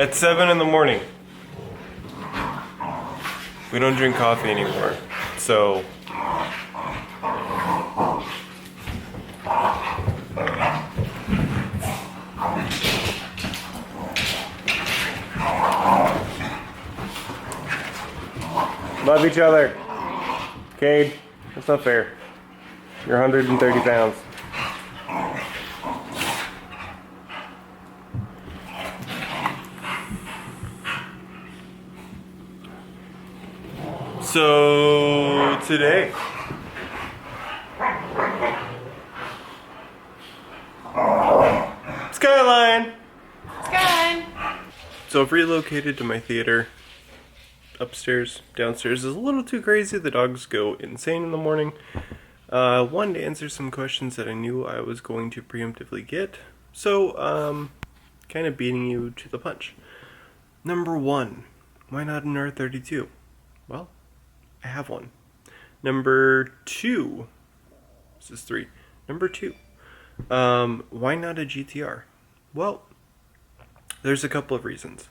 At 7 in the morning. We don't drink coffee anymore, so. Love each other. Cade, that's not fair. You're 130 pounds. So today, Skyline. So I've relocated to my theater. Upstairs, downstairs is a little too crazy. The dogs go insane in the morning. Wanted to answer some questions that I knew I was going to preemptively get. So, kind of beating you to the punch. Number 1, why not an R32? Well, I have one. Number 2, this is 3. Number 2, why not a GTR? Well, there's a couple of reasons.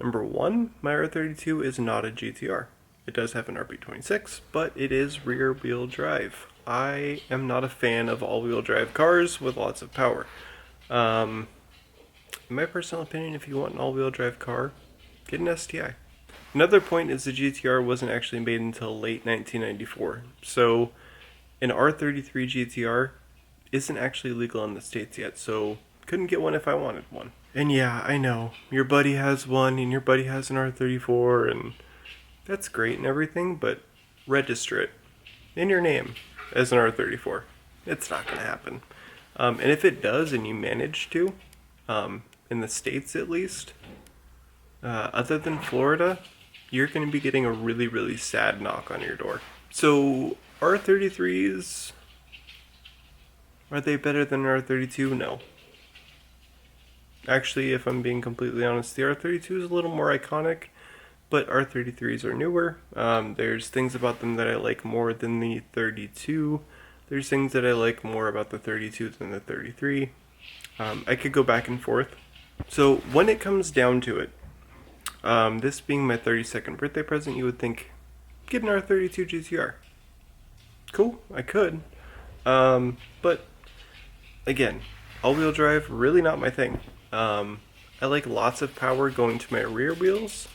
Number 1, my R32 is not a GTR. It does have an RB26, but it is rear-wheel drive. I am not a fan of all-wheel drive cars with lots of power. In my personal opinion, if you want an all-wheel drive car, get an STI. Another point is the GTR wasn't actually made until late 1994. So an R33 GTR isn't actually legal in the States yet, so couldn't get one if I wanted one. And yeah, I know, your buddy has one and your buddy has an R34 and that's great and everything, but register it in your name as an R34. It's not going to happen. And if it does and you manage to, in the States at least, other than Florida, you're going to be getting a really, really sad knock on your door. So R33s, are they better than an R32? No. Actually, if I'm being completely honest, the R32 is a little more iconic, but R33s are newer. There's things about them that I like more than the 32. There's things that I like more about the 32 than the 33. I could go back and forth. So when it comes down to it, this being my 32nd birthday present, you would think, get an R32 GTR. Cool, I could. But again, all-wheel drive, really not my thing. I like lots of power going to my rear wheels.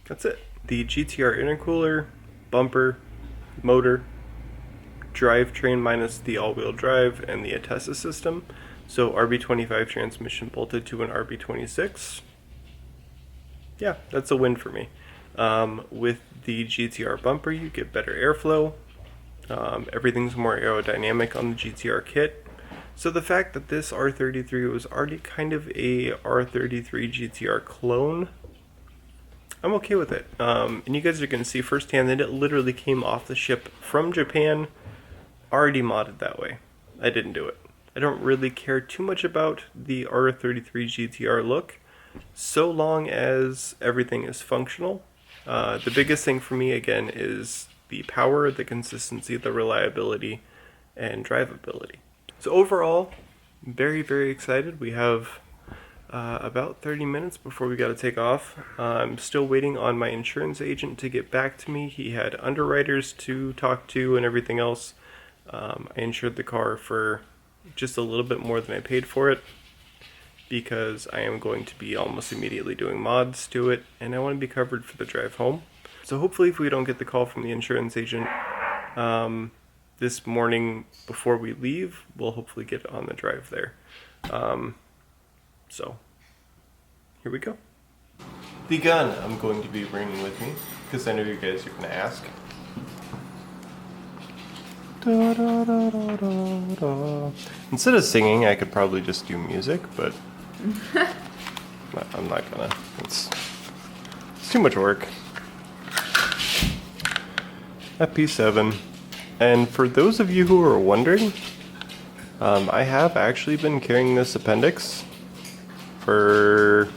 That's it. The GTR intercooler, bumper, motor, drivetrain minus the all-wheel drive and the Atessa system. So RB25 transmission bolted to an RB26. Yeah, that's a win for me. With the GTR bumper, you get better airflow. Everything's more aerodynamic on the GTR kit. So the fact that this R33 was already kind of a R33 GTR clone, I'm okay with it. And you guys are going to see firsthand that it literally came off the ship from Japan, already modded that way. I didn't do it. I don't really care too much about the R33 GTR look, so long as everything is functional. The biggest thing for me, again, is the power, the consistency, the reliability, and drivability. So overall, very, very excited. We have about 30 minutes before we got to take off. I'm still waiting on my insurance agent to get back to me. He had underwriters to talk to and everything else. I insured the car for just a little bit more than I paid for it because I am going to be almost immediately doing mods to it and I want to be covered for the drive home. So hopefully if we don't get the call from the insurance agent this morning before we leave, we'll hopefully get on the drive there. So here we go. The gun I'm going to be bringing with me because I know you guys are going to ask. Da, da, da, da, da, da. Instead of singing, I could probably just do music, but I'm not gonna. It's too much work. FP7. And for those of you who are wondering, I have actually been carrying this appendix for,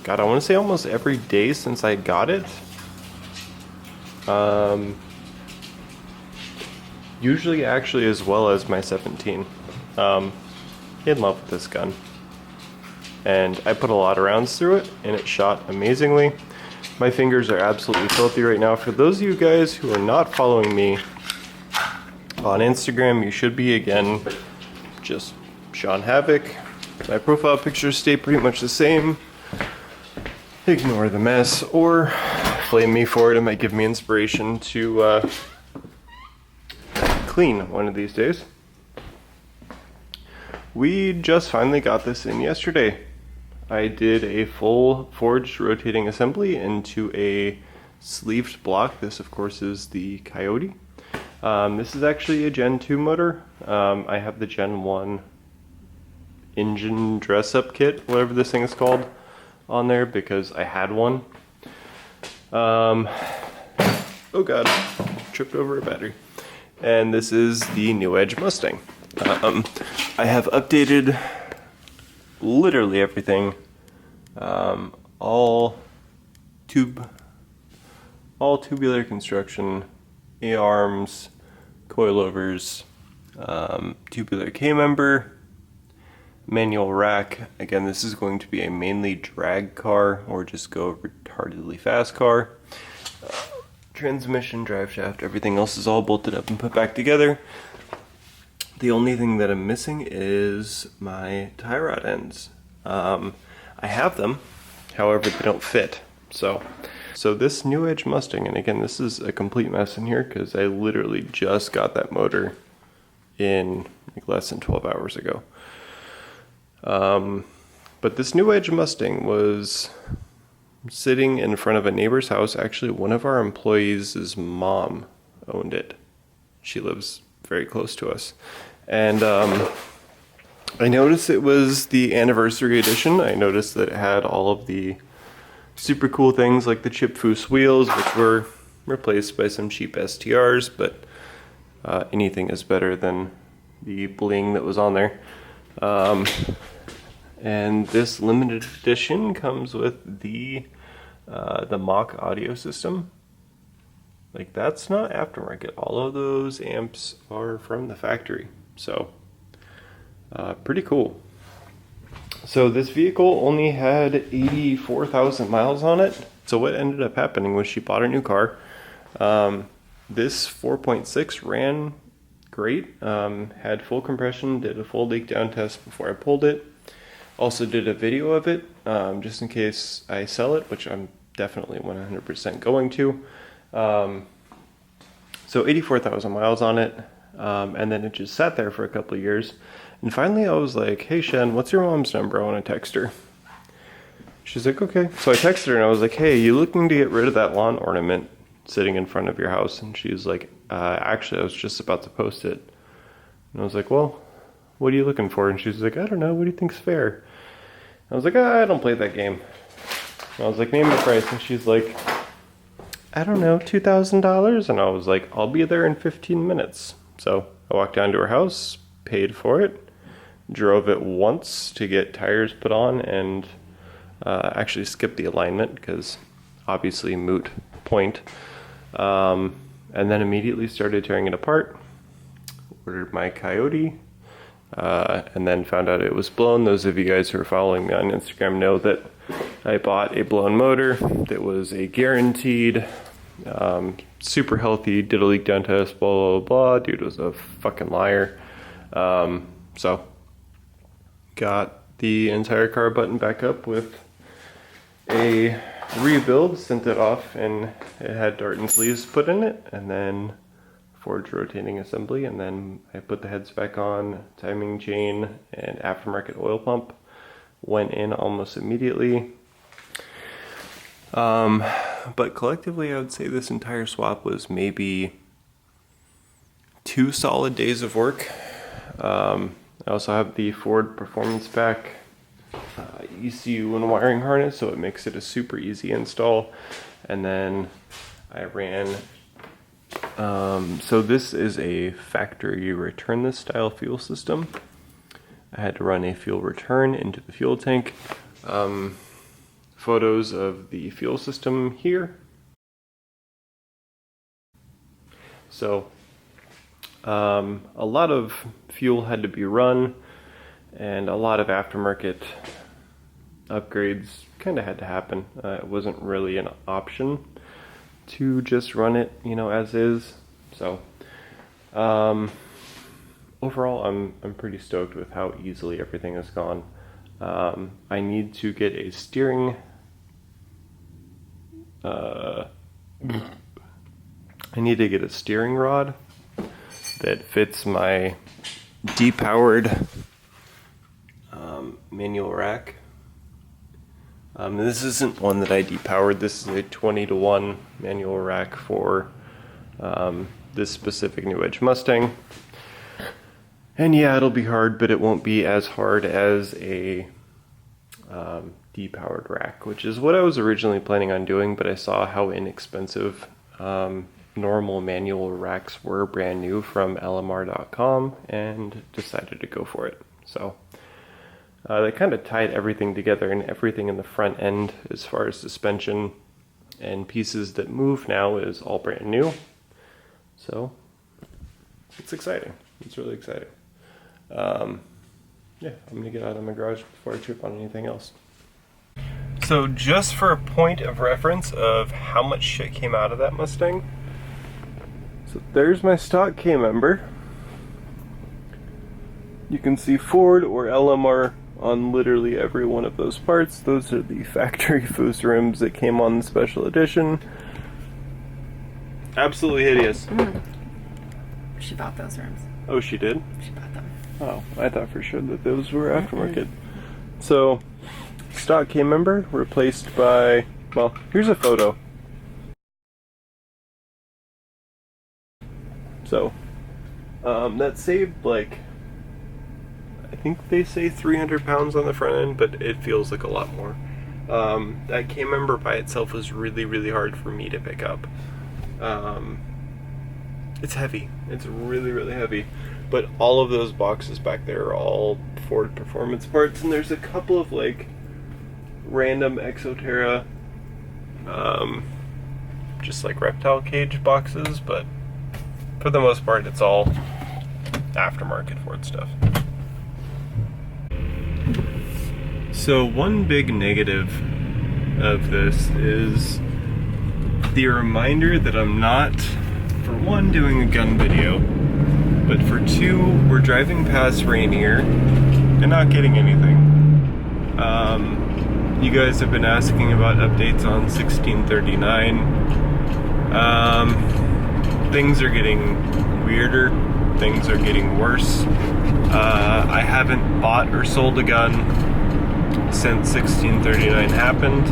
God, I want to say almost every day since I got it. Usually actually as well as my 17. In love with this gun. and I put a lot of rounds through it, and it shot amazingly. My fingers are absolutely filthy right now. For those of you guys who are not following me on Instagram, you should be. Again, just Sean Havoc. My profile pictures stay pretty much the same. Ignore the mess, or flame me for it. It might give me inspiration to clean one of these days. We just finally got this in yesterday. I did a full forged rotating assembly into a sleeved block. This of course is the Coyote. This is actually a Gen 2 motor. I have the Gen 1 engine dress-up kit, whatever this thing is called, on there because I had one. Oh god, tripped over a battery. And this is the New Edge Mustang. I have updated literally everything. All tubular construction, A-arms, coilovers, tubular K-member, manual rack. Again, this is going to be a mainly drag car or just go retardedly fast car. Transmission, drive shaft, everything else is all bolted up and put back together. The only thing that I'm missing is my tie rod ends. I have them, however they don't fit. So this New Edge Mustang, and again this is a complete mess in here because I literally just got that motor in like less than 12 hours ago. But this New Edge Mustang was sitting in front of a neighbor's house. Actually, one of our employees' mom owned it. She lives very close to us. And I noticed it was the anniversary edition. I noticed that it had all of the super cool things like the chip foose wheels, which were replaced by some cheap STRs, but anything is better than the bling that was on there. And this limited edition comes with the Mach audio system. Like, that's not aftermarket. All of those amps are from the factory. So, pretty cool. So this vehicle only had 84,000 miles on it. So what ended up happening was she bought a new car. This 4.6 ran great. Had full compression, did a full leak down test before I pulled it. Also did a video of it, just in case I sell it, which I'm definitely 100% going to. So 84,000 miles on it, and then it just sat there for a couple of years. And finally I was like, hey Shen, what's your mom's number? I want to text her. She's like, okay. So I texted her and I was like, hey, you looking to get rid of that lawn ornament sitting in front of your house? And she's like, actually I was just about to post it. And I was like, well, what are you looking for? And she's like, I don't know, what do you think's fair? I was like, I don't play that game. And I was like, name the price. And she's like, I don't know, $2,000? And I was like, I'll be there in 15 minutes. So I walked down to her house, paid for it, drove it once to get tires put on, and actually skipped the alignment because obviously moot point. And then immediately started tearing it apart. Ordered my Coyote. And then found out it was blown. Those of you guys who are following me on Instagram know that I bought a blown motor that was a guaranteed, super healthy, did a leak down test, blah, blah, blah. Dude was a fucking liar. So got the entire car buttoned back up with a rebuild, sent it off, and it had dart and sleeves put in it, and then forged rotating assembly, and then I put the heads back on, timing chain, and aftermarket oil pump went in almost immediately. But collectively I would say this entire swap was maybe 2 solid days of work. I also have the Ford Performance Pack ECU and wiring harness, so it makes it a super easy install. And then I ran so this is a factory return this style fuel system. I had to run a fuel return into the fuel tank. Photos of the fuel system here. So a lot of fuel had to be run, and a lot of aftermarket upgrades kind of had to happen. It wasn't really an option to just run it, you know, as is. So overall, I'm pretty stoked with how easily everything has gone. I need to get a steering. I need to get a steering rod that fits my depowered manual rack. This isn't one that I depowered. This is a 20-to-1 manual rack for this specific New Edge Mustang. And yeah, it'll be hard, but it won't be as hard as a depowered rack, which is what I was originally planning on doing, but I saw how inexpensive normal manual racks were brand new from LMR.com and decided to go for it. So they kind of tied everything together, and everything in the front end as far as suspension and pieces that move now is all brand new. So it's exciting. It's really exciting. Yeah, I'm gonna get out of my garage before I trip on anything else. So just for a point of reference of how much shit came out of that Mustang, so there's my stock K-member. You can see Ford or LMR on literally every one of those parts. Those are the factory Foos rims that came on the special edition. Absolutely hideous. She bought those rims. Oh, she did? She bought them. Oh, I thought for sure that those were aftermarket. So, stock K-member replaced by, well, here's a photo. So, that saved like, I think they say 300 pounds on the front end, but it feels like a lot more. That K-member by itself was really, really hard for me to pick up. It's heavy. It's really, really heavy. But all of those boxes back there are all Ford Performance parts, and there's a couple of like random Exoterra, just like reptile cage boxes, but for the most part it's all aftermarket Ford stuff. So one big negative of this is the reminder that I'm not, for one, doing a gun video, but for two, we're driving past Rainier and not getting anything. You guys have been asking about updates on 1639. Things are getting weirder. Things are getting worse. I haven't bought or sold a gun since 1639 happened.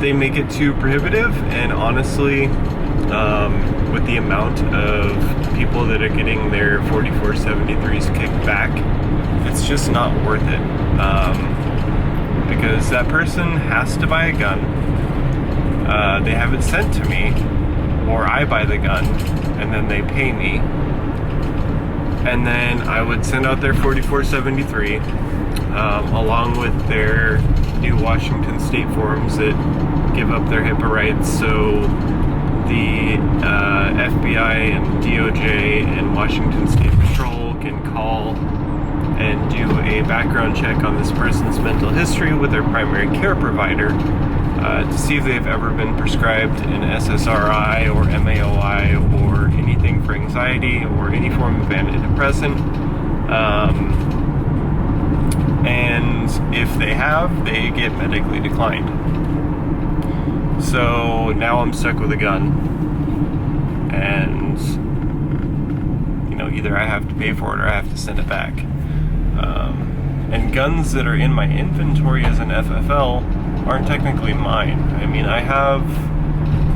They make it too prohibitive, and honestly, with the amount of people that are getting their 4473s kicked back, it's just not worth it. Because that person has to buy a gun, they have it sent to me, or I buy the gun, and then they pay me, and then I would send out their 4473 along with their new Washington State forms that give up their HIPAA rights, so the FBI and DOJ and Washington State Patrol can call and do a background check on this person's mental history with their primary care provider to see if they've ever been prescribed an SSRI or MAOI or anything for anxiety or any form of antidepressant. And if they have, they get medically declined. So now I'm stuck with a gun, and you know, either I have to pay for it or I have to send it back. And guns that are in my inventory as an FFL aren't technically mine. I mean, I have,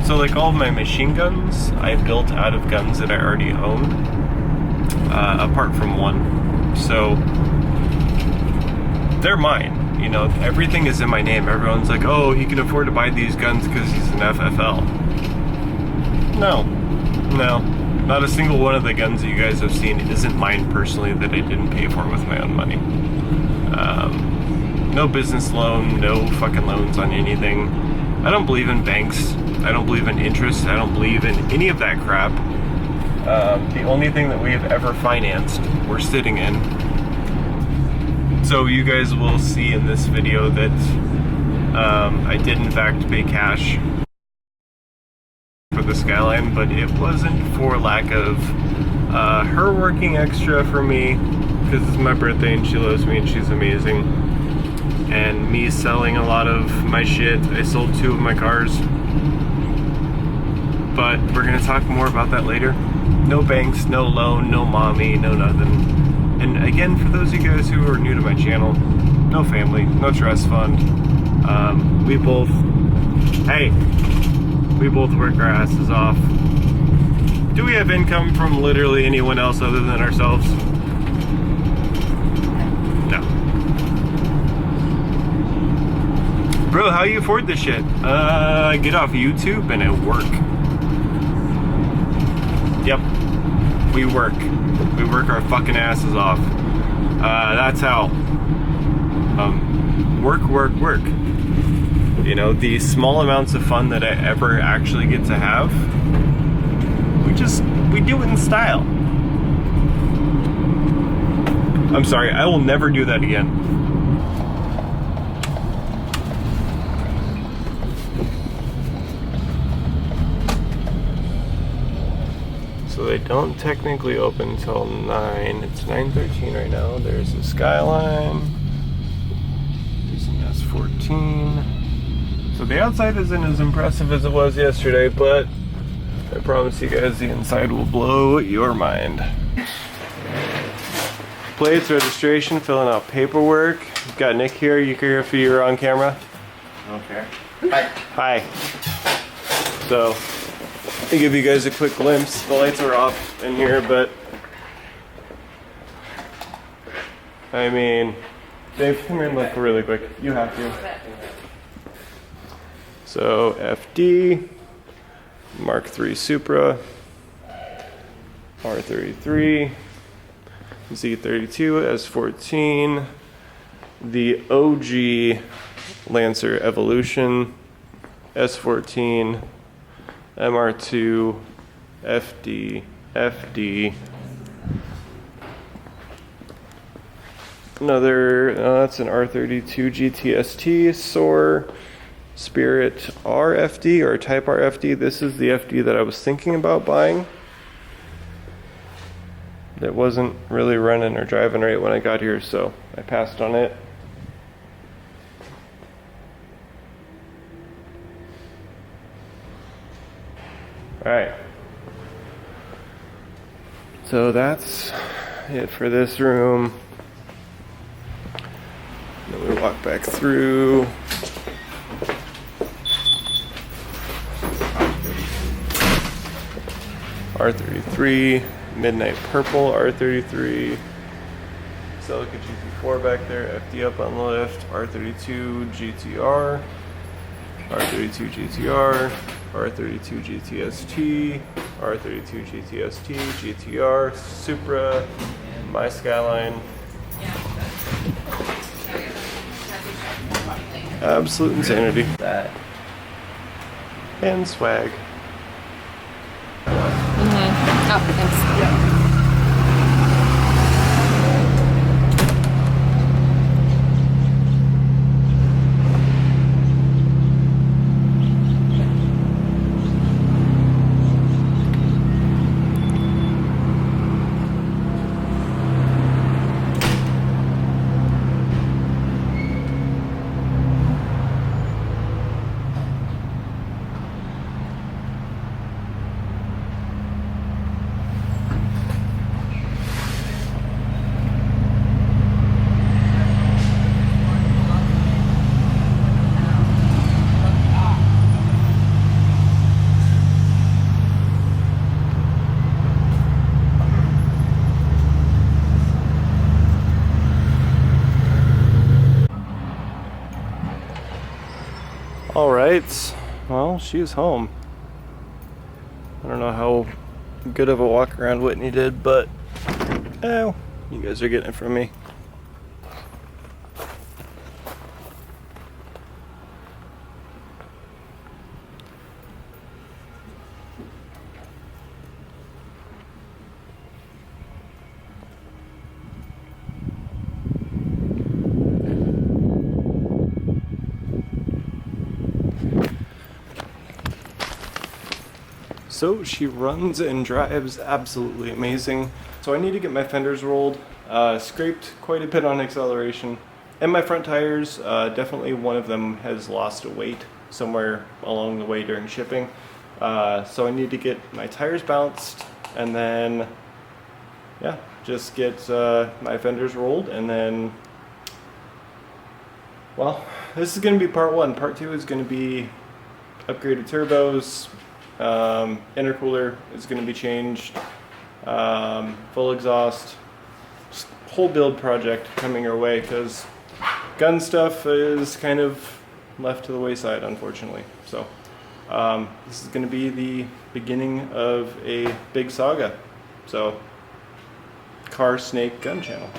so like all of my machine guns I built out of guns that I already own, apart from one. So they're mine. You know, everything is in my name. Everyone's like, oh, he can afford to buy these guns because he's an FFL. No. Not a single one of the guns that you guys have seen isn't mine personally that I didn't pay for with my own money. No business loan, no fucking loans on anything. I don't believe in banks. I don't believe in interest. I don't believe in any of that crap. The only thing that we have ever financed, we're sitting in. So you guys will see in this video that I did in fact pay cash for the Skyline, but it wasn't for lack of her working extra for me, because it's my birthday and she loves me and she's amazing, and me selling a lot of my shit. I sold 2 of my cars, but we're gonna talk more about that later. No banks, no loan, no mommy, no nothing. And again, for those of you guys who are new to my channel, no family, no trust fund. We both work our asses off. Do we have income from literally anyone else other than ourselves? No. Bro, how you afford this shit? I get off YouTube and I work. Yep. We work. We work our fucking asses off. That's how. Work. You know, the small amounts of fun that I ever actually get to have, we do it in style. I'm sorry, I will never do that again. So they don't technically open until 9. It's 9:13 right now. There's the Skyline. There's an S14. So the outside isn't as impressive as it was yesterday, but I promise you guys the inside will blow your mind. Plates, registration, filling out paperwork. Got Nick here. You can hear if you're on camera. Okay. Hi. So, I'll give you guys a quick glimpse. The lights are off in here, but I mean, Dave, come here and look really quick. You have to. So, FD, Mark III Supra, R33, Z32, S14, the OG Lancer Evolution, S14, MR2, FD, another, that's an R32 GTST, SOAR, Spirit RFD or Type RFD. This is the FD that I was thinking about buying. That wasn't really running or driving right when I got here, so I passed on it. Alright. So that's it for this room. Then we walk back through. R33, Midnight Purple R33, Celica GT4 back there, FD up on the left, R32 GTR, R32 GTR, R32 GTST, R32 GTST, GTR, Supra, my Skyline. Absolute insanity. That. And swag. Oh, thanks. Yeah. All right, well, she's home. I don't know how good of a walk around Whitney did, but oh, you guys are getting it from me. So she runs and drives absolutely amazing. So I need to get my fenders rolled, scraped quite a bit on acceleration. And my front tires, definitely one of them has lost a weight somewhere along the way during shipping. So I need to get my tires bounced and then, yeah, just get my fenders rolled and then, well, this is going to be part one. Part two is going to be upgraded turbos, intercooler is going to be changed, full exhaust, just whole build project coming our way because gun stuff is kind of left to the wayside, unfortunately. So this is going to be the beginning of a big saga. So car, snake, gun channel.